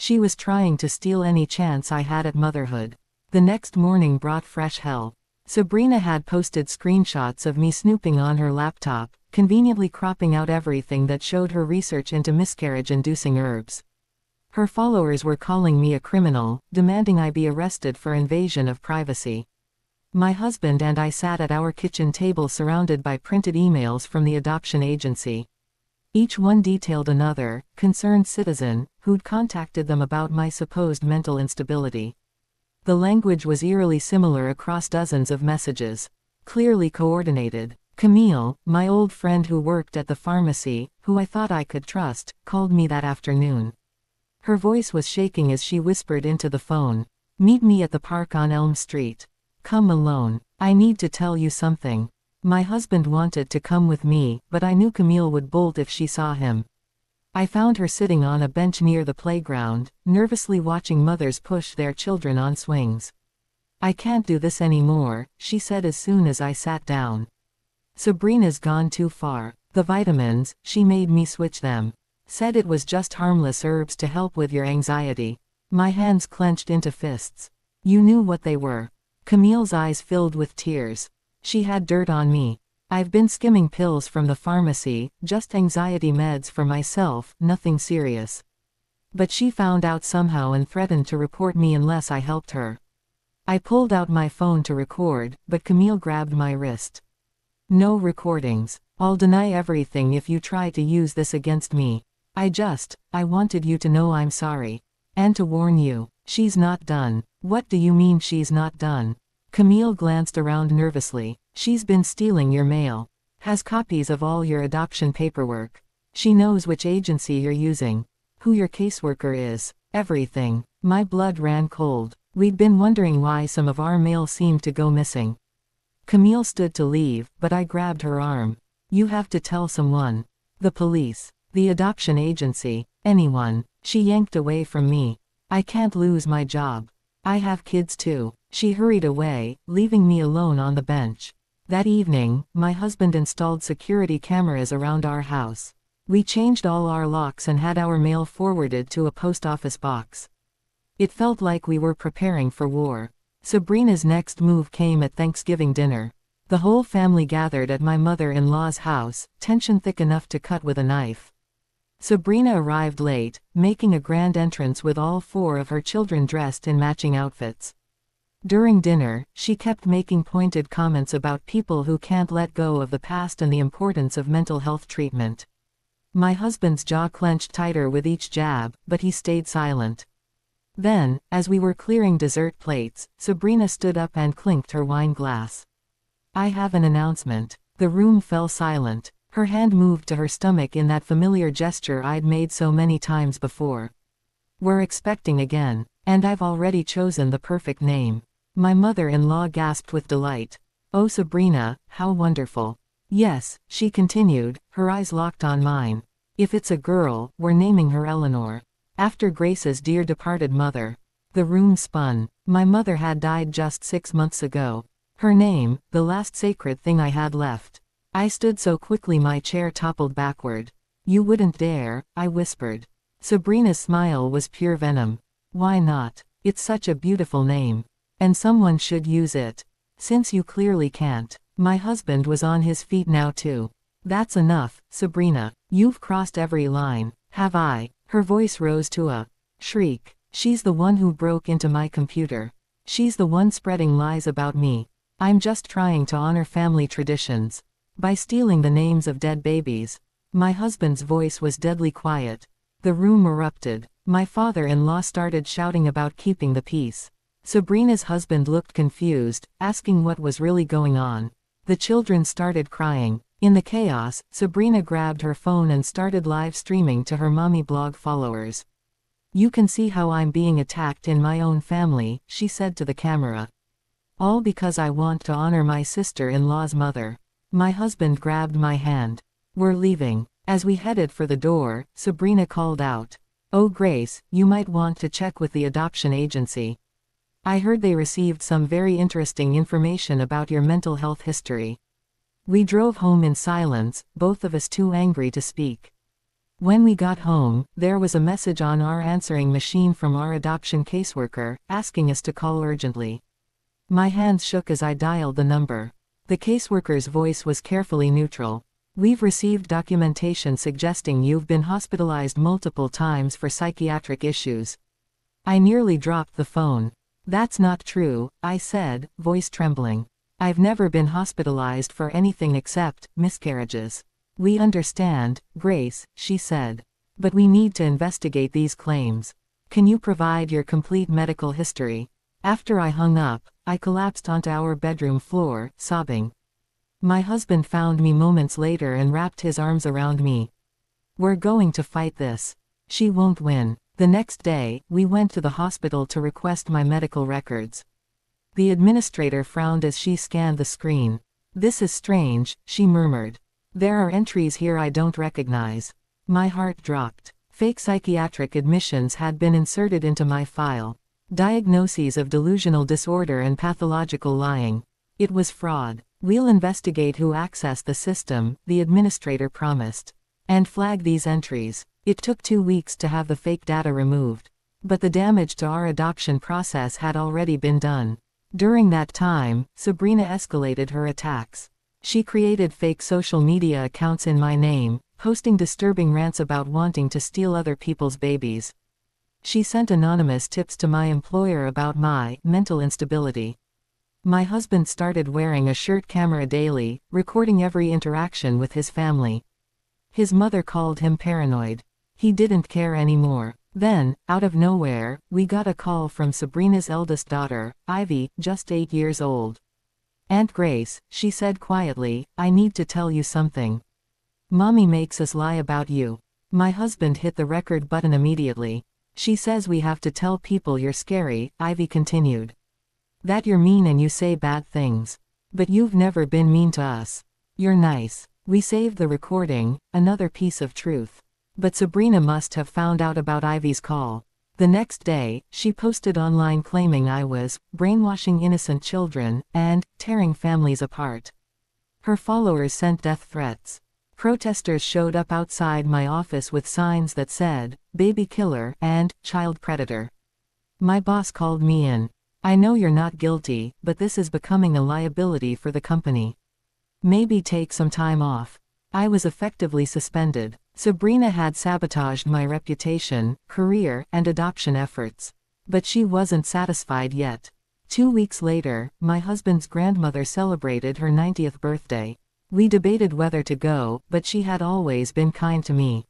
She was trying to steal any chance I had at motherhood. The next morning brought fresh hell. Sabrina had posted screenshots of me snooping on her laptop, conveniently cropping out everything that showed her research into miscarriage-inducing herbs. Her followers were calling me a criminal, demanding I be arrested for invasion of privacy. My husband and I sat at our kitchen table surrounded by printed emails from the adoption agency. Each one detailed another, concerned citizen, who'd contacted them about my supposed mental instability. The language was eerily similar across dozens of messages. Clearly coordinated. Camille, my old friend who worked at the pharmacy, who I thought I could trust, called me that afternoon. Her voice was shaking as she whispered into the phone. "Meet me at the park on Elm Street. Come alone. I need to tell you something." My husband wanted to come with me, but I knew Camille would bolt if she saw him. I found her sitting on a bench near the playground, nervously watching mothers push their children on swings. "I can't do this anymore," she said as soon as I sat down. "Sabrina's gone too far. The vitamins, she made me switch them. Said it was just harmless herbs to help with your anxiety." My hands clenched into fists. "You knew what they were." Camille's eyes filled with tears. "She had dirt on me. I've been skimming pills from the pharmacy, just anxiety meds for myself, nothing serious. But she found out somehow and threatened to report me unless I helped her." I pulled out my phone to record, but Camille grabbed my wrist. "No recordings. I'll deny everything if you try to use this against me. I wanted you to know I'm sorry. And to warn you, she's not done." "What do you mean she's not done?" Camille glanced around nervously. "She's been stealing your mail. Has copies of all your adoption paperwork. She knows which agency you're using. Who your caseworker is. Everything." My blood ran cold. We'd been wondering why some of our mail seemed to go missing. Camille stood to leave, but I grabbed her arm. "You have to tell someone. The police. The adoption agency. Anyone." She yanked away from me. "I can't lose my job. I have kids too." She hurried away, leaving me alone on the bench. That evening, my husband installed security cameras around our house. We changed all our locks and had our mail forwarded to a post office box. It felt like we were preparing for war. Sabrina's next move came at Thanksgiving dinner. The whole family gathered at my mother-in-law's house, tension thick enough to cut with a knife. Sabrina arrived late, making a grand entrance with all 4 of her children dressed in matching outfits. During dinner, she kept making pointed comments about people who can't let go of the past and the importance of mental health treatment. My husband's jaw clenched tighter with each jab, but he stayed silent. Then, as we were clearing dessert plates, Sabrina stood up and clinked her wine glass. "I have an announcement." The room fell silent. Her hand moved to her stomach in that familiar gesture I'd made so many times before. "We're expecting again. And I've already chosen the perfect name." My mother-in-law gasped with delight. "Oh Sabrina, how wonderful." "Yes," she continued, her eyes locked on mine. "If it's a girl, we're naming her Eleanor. After Grace's dear departed mother." The room spun. My mother had died just 6 months ago. Her name, the last sacred thing I had left. I stood so quickly my chair toppled backward. "You wouldn't dare," I whispered. Sabrina's smile was pure venom. "Why not? It's such a beautiful name. And someone should use it. Since you clearly can't." My husband was on his feet now too. "That's enough, Sabrina. You've crossed every line." "Have I?" Her voice rose to a shriek. "She's the one who broke into my computer. She's the one spreading lies about me. I'm just trying to honor family traditions. By stealing the names of dead babies." My husband's voice was deadly quiet. The room erupted. My father-in-law started shouting about keeping the peace. Sabrina's husband looked confused, asking what was really going on. The children started crying. In the chaos, Sabrina grabbed her phone and started live streaming to her mommy blog followers. "You can see how I'm being attacked in my own family," she said to the camera. "All because I want to honor my sister-in-law's mother." My husband grabbed my hand. "We're leaving." As we headed for the door, Sabrina called out, "Oh Grace, you might want to check with the adoption agency. I heard they received some very interesting information about your mental health history." We drove home in silence, both of us too angry to speak. When we got home, there was a message on our answering machine from our adoption caseworker, asking us to call urgently. My hands shook as I dialed the number. The caseworker's voice was carefully neutral. "We've received documentation suggesting you've been hospitalized multiple times for psychiatric issues." I nearly dropped the phone. "That's not true," I said, voice trembling. "I've never been hospitalized for anything except miscarriages." "We understand, Grace," she said. "But we need to investigate these claims. Can you provide your complete medical history?" After I hung up, I collapsed onto our bedroom floor, sobbing. My husband found me moments later and wrapped his arms around me. "We're going to fight this. She won't win." The next day, we went to the hospital to request my medical records. The administrator frowned as she scanned the screen. "This is strange," she murmured. "There are entries here I don't recognize." My heart dropped. Fake psychiatric admissions had been inserted into my file. Diagnoses of delusional disorder and pathological lying. It was fraud. "We'll investigate who accessed the system," the administrator promised. "And flag these entries." It took 2 weeks to have the fake data removed. But the damage to our adoption process had already been done. During that time, Sabrina escalated her attacks. She created fake social media accounts in my name, posting disturbing rants about wanting to steal other people's babies. She sent anonymous tips to my employer about my mental instability. My husband started wearing a shirt camera daily, recording every interaction with his family. His mother called him paranoid. He didn't care anymore. Then, out of nowhere, we got a call from Sabrina's eldest daughter, Ivy, just 8 years old. "Aunt Grace," she said quietly, "I need to tell you something. Mommy makes us lie about you." My husband hit the record button immediately. "She says we have to tell people you're scary," Ivy continued. "That you're mean and you say bad things. But you've never been mean to us. You're nice." We saved the recording, another piece of truth. But Sabrina must have found out about Ivy's call. The next day, she posted online claiming I was brainwashing innocent children and tearing families apart. Her followers sent death threats. Protesters showed up outside my office with signs that said, "Baby killer" and "Child predator." My boss called me in. "I know you're not guilty, but this is becoming a liability for the company. Maybe take some time off." I was effectively suspended. Sabrina had sabotaged my reputation, career, and adoption efforts. But she wasn't satisfied yet. 2 weeks later, my husband's grandmother celebrated her 90th birthday. We debated whether to go, but she had always been kind to me.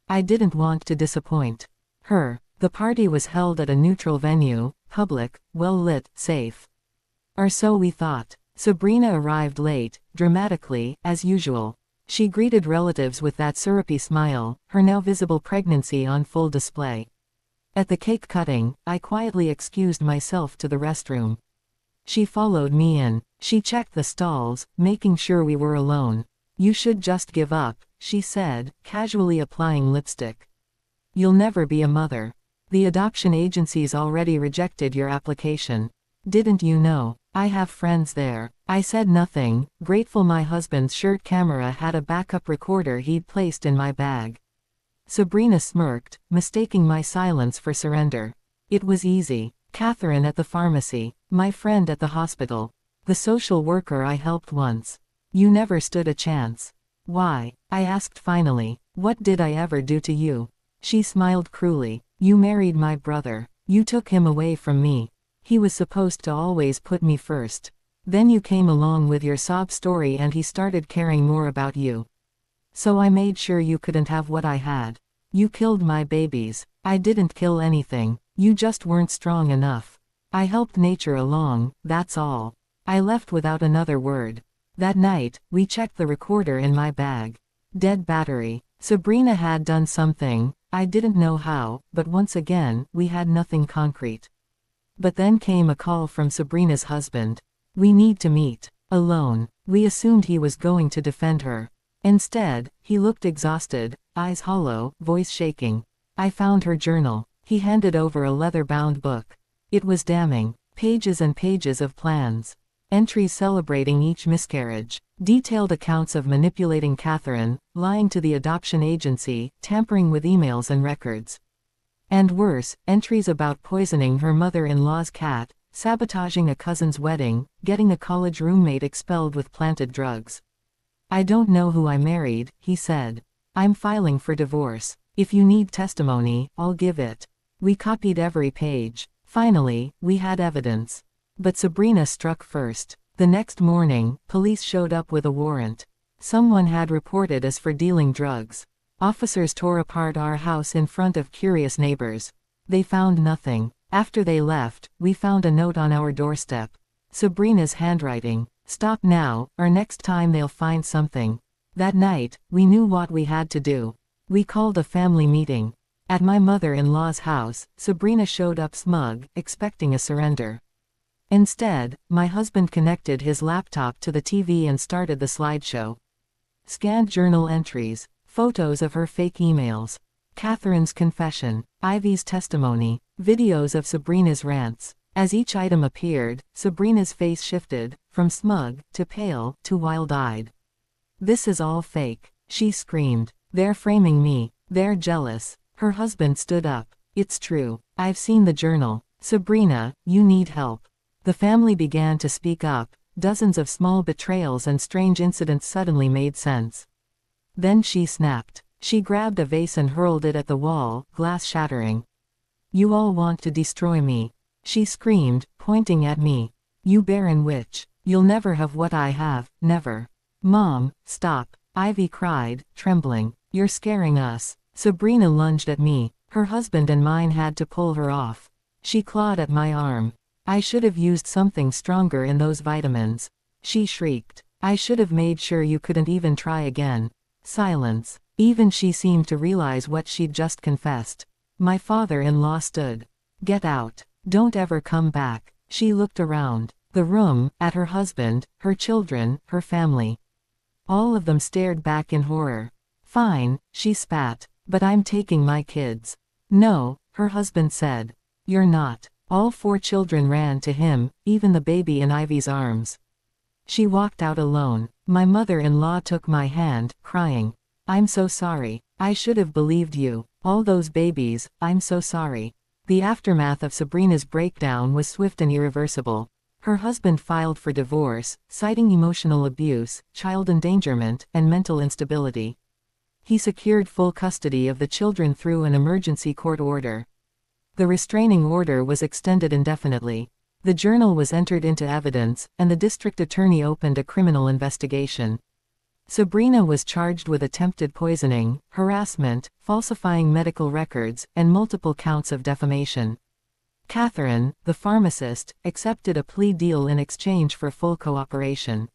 I didn't want to disappoint her. The party was held at a neutral venue, public, well-lit, safe. Or so we thought. Sabrina arrived late, dramatically, as usual. She greeted relatives with that syrupy smile, her now visible pregnancy on full display. At the cake cutting, I quietly excused myself to the restroom. She followed me in. She checked the stalls, making sure we were alone. "You should just give up," she said, casually applying lipstick. "You'll never be a mother. The adoption agency's already rejected your application. Didn't you know? I have friends there." I said nothing, grateful my husband's shirt camera had a backup recorder he'd placed in my bag. Sabrina smirked, mistaking my silence for surrender. It was easy. Catherine at the pharmacy, my friend at the hospital, the social worker I helped once. "You never stood a chance." "Why?" I asked finally. "What did I ever do to you?" She smiled cruelly. "You married my brother. You took him away from me. He was supposed to always put me first. Then you came along with your sob story and he started caring more about you. So I made sure you couldn't have what I had. You killed my babies." "I didn't kill anything. You just weren't strong enough. I helped nature along, that's all." I left without another word. That night, we checked the recorder in my bag. Dead battery. Sabrina had done something, I didn't know how, but once again, we had nothing concrete. But then came a call from Sabrina's husband. "We need to meet." Alone. We assumed he was going to defend her. Instead, he looked exhausted, eyes hollow, voice shaking. I found her journal. He handed over a leather-bound book. It was damning. Pages and pages of plans. entries celebrating each miscarriage, detailed accounts of manipulating Catherine, lying to the adoption agency, tampering with emails and records. And worse, entries about poisoning her mother-in-law's cat, sabotaging a cousin's wedding, getting a college roommate expelled with planted drugs. "I don't know who I married," he said. "I'm filing for divorce. If you need testimony, I'll give it." We copied every page. Finally, we had evidence. But Sabrina struck first. The next morning, police showed up with a warrant. Someone had reported us for dealing drugs. Officers tore apart our house in front of curious neighbors. They found nothing. After they left, we found a note on our doorstep. Sabrina's handwriting. "Stop now, or next time they'll find something." That night, we knew what we had to do. We called a family meeting. At my mother-in-law's house, Sabrina showed up smug, expecting a surrender. Instead, my husband connected his laptop to the TV and started the slideshow. Scanned journal entries, photos of her fake emails, Catherine's confession, Ivy's testimony, videos of Sabrina's rants. As each item appeared, Sabrina's face shifted, from smug, to pale, to wild-eyed. "This is all fake," she screamed. "They're framing me. They're jealous." Her husband stood up. "It's true. I've seen the journal. Sabrina, you need help." The family began to speak up. Dozens of small betrayals and strange incidents suddenly made sense. Then she snapped. She grabbed a vase and hurled it at the wall, glass shattering. "You all want to destroy me," she screamed, pointing at me. "You barren witch. You'll never have what I have, never." "Mom, stop," Ivy cried, trembling. "You're scaring us." Sabrina lunged at me. Her husband and mine had to pull her off. She clawed at my arm. "I should have used something stronger in those vitamins," she shrieked. "I should have made sure you couldn't even try again." Silence. Even she seemed to realize what she'd just confessed. My father-in-law stood. "Get out. Don't ever come back." She looked around the room, at her husband, her children, her family. All of them stared back in horror. "Fine," she spat, "but I'm taking my kids." "No," her husband said. "You're not." All 4 children ran to him, even the baby in Ivy's arms. She walked out alone. My mother-in-law took my hand, crying. "I'm so sorry. I should have believed you. All those babies, I'm so sorry." The aftermath of Sabrina's breakdown was swift and irreversible. Her husband filed for divorce, citing emotional abuse, child endangerment, and mental instability. He secured full custody of the children through an emergency court order. The restraining order was extended indefinitely. The journal was entered into evidence, and the district attorney opened a criminal investigation. Sabrina was charged with attempted poisoning, harassment, falsifying medical records, and multiple counts of defamation. Catherine, the pharmacist, accepted a plea deal in exchange for full cooperation.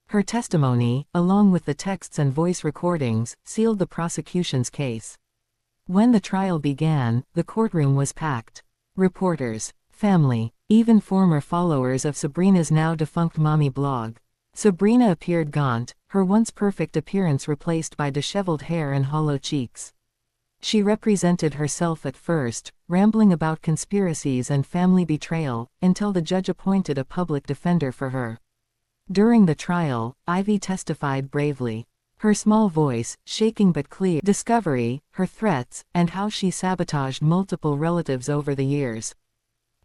Her testimony, along with the texts and voice recordings, sealed the prosecution's case. When the trial began, the courtroom was packed. Reporters, family, even former followers of Sabrina's now-defunct mommy blog. Sabrina appeared gaunt, her once perfect appearance replaced by disheveled hair and hollow cheeks. She represented herself at first, rambling about conspiracies and family betrayal, until the judge appointed a public defender for her. During the trial, Ivy testified bravely. Her small voice, shaking but clear, discovery, her threats, and how she sabotaged multiple relatives over the years.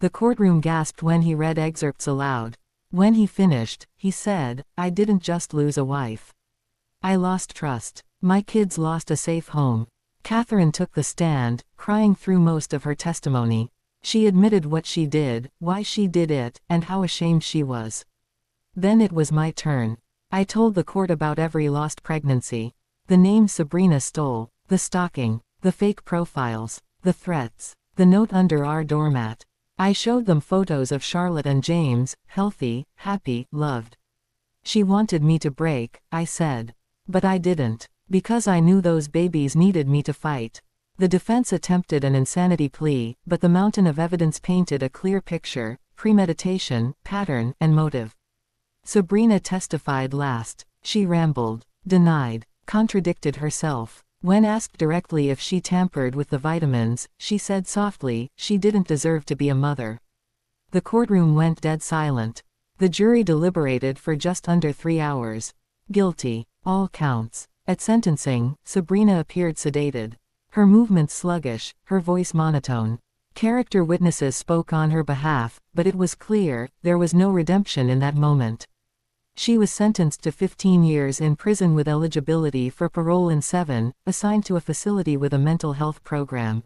The courtroom gasped when he read excerpts aloud. When he finished, he said, "I didn't just lose a wife. I lost trust. My kids lost a safe home." Catherine took the stand, crying through most of her testimony. She admitted what she did, why she did it, and how ashamed she was. Then it was my turn. I told the court about every lost pregnancy. The names Sabrina stole, the stalking, the fake profiles, the threats, the note under our doormat. I showed them photos of Charlotte and James, healthy, happy, loved. "She wanted me to break," I said. "But I didn't. Because I knew those babies needed me to fight." The defense attempted an insanity plea, but the mountain of evidence painted a clear picture: premeditation, pattern, and motive. Sabrina testified last. She rambled, denied, contradicted herself. When asked directly if she tampered with the vitamins, she said softly, she didn't deserve to be a mother. The courtroom went dead silent. The jury deliberated for just under 3 hours. Guilty. All counts. At sentencing, Sabrina appeared sedated. Her movements sluggish, her voice monotone. Character witnesses spoke on her behalf, but it was clear, there was no redemption in that moment. She was sentenced to 15 years in prison with eligibility for parole in 7, assigned to a facility with a mental health program.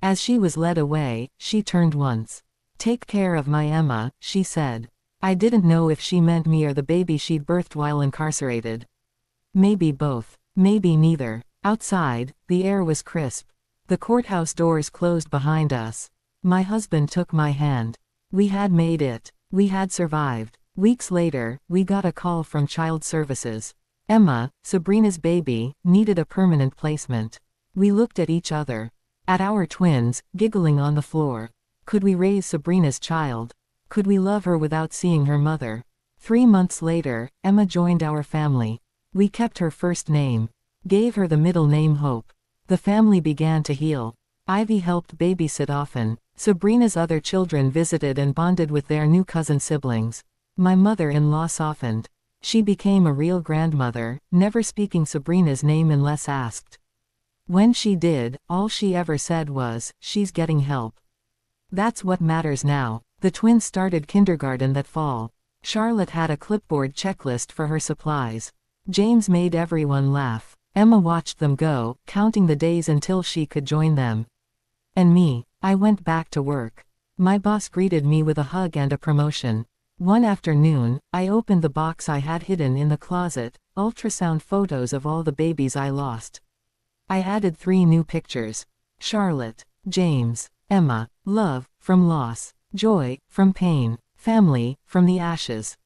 As she was led away, she turned once. "Take care of my Emma," she said. I didn't know if she meant me or the baby she'd birthed while incarcerated. Maybe both. Maybe neither. Outside, the air was crisp. The courthouse doors closed behind us. My husband took my hand. We had made it. We had survived. Weeks later, we got a call from Child Services. Emma, Sabrina's baby, needed a permanent placement. We looked at each other. At our twins, giggling on the floor. Could we raise Sabrina's child? Could we love her without seeing her mother? 3 months later, Emma joined our family. We kept her first name. Gave her the middle name Hope. The family began to heal. Ivy helped babysit often. Sabrina's other children visited and bonded with their new cousin siblings. My mother-in-law softened. She became a real grandmother, never speaking Sabrina's name unless asked. When she did, all she ever said was, "She's getting help." That's what matters now. The twins started kindergarten that fall. Charlotte had a clipboard checklist for her supplies. James made everyone laugh. Emma watched them go, counting the days until she could join them. And me, I went back to work. My boss greeted me with a hug and a promotion. One afternoon, I opened the box I had hidden in the closet, ultrasound photos of all the babies I lost. I added 3 new pictures. Charlotte, James, Emma, love, from loss, joy, from pain, family, from the ashes.